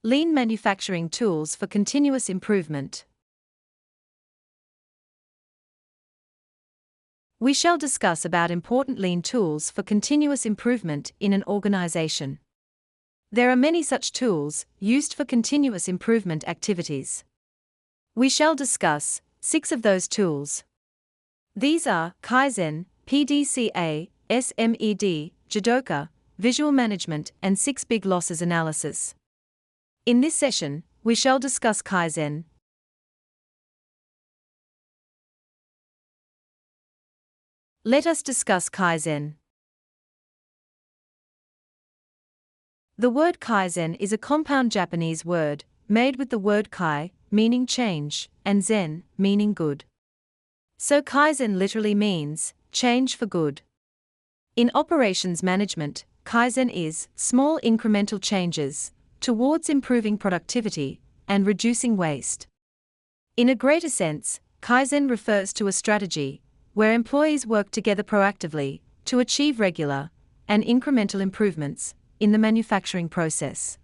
Lean manufacturing tools for continuous improvement. We shall discuss about important lean tools for continuous improvement in an organization. There are many such tools used for continuous improvement activities. We shall discuss 6 of those tools. These are Kaizen, PDCA, SMED, Jidoka, Visual Management, and 6 Big Losses Analysis. In this session, we shall discuss Kaizen. Let us discuss Kaizen. The word Kaizen is a compound Japanese word, made with the word kai, meaning change, and zen, meaning good. So Kaizen literally means change for good. In operations management, Kaizen is small incremental changes towards improving productivity and reducing waste. In a greater sense, Kaizen refers to a strategy where employees work together proactively to achieve regular and incremental improvements in the manufacturing process.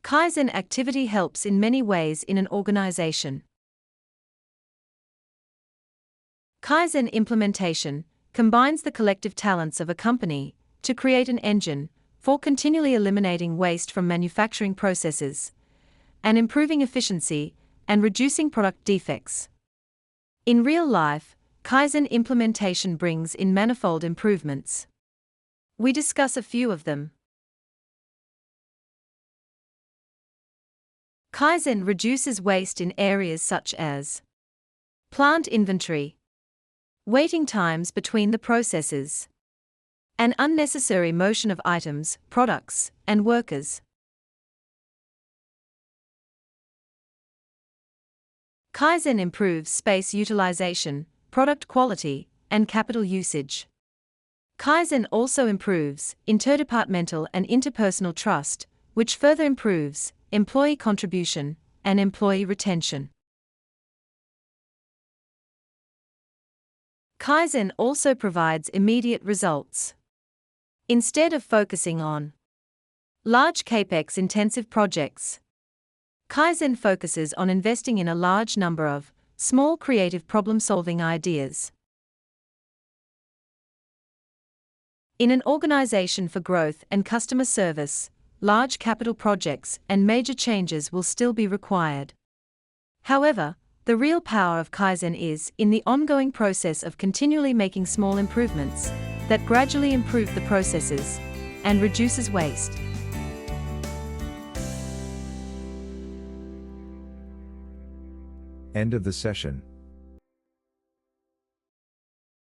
Kaizen activity helps in many ways in an organization. Kaizen implementation combines the collective talents of a company to create an engine for continually eliminating waste from manufacturing processes and improving efficiency and reducing product defects. In real life, Kaizen implementation brings in manifold improvements. We discuss a few of them. Kaizen reduces waste in areas such as plant inventory, waiting times between the processes, and unnecessary motion of items, products, and workers. Kaizen improves space utilization, product quality, and capital usage. Kaizen also improves interdepartmental and interpersonal trust, which further improves employee contribution and employee retention. Kaizen also provides immediate results. Instead of focusing on large capex-intensive projects, Kaizen focuses on investing in a large number of small creative problem-solving ideas. In an organization for growth and customer service, large capital projects and major changes will still be required. However, the real power of Kaizen is in the ongoing process of continually making small improvements that gradually improve the processes and reduces waste. End of the session.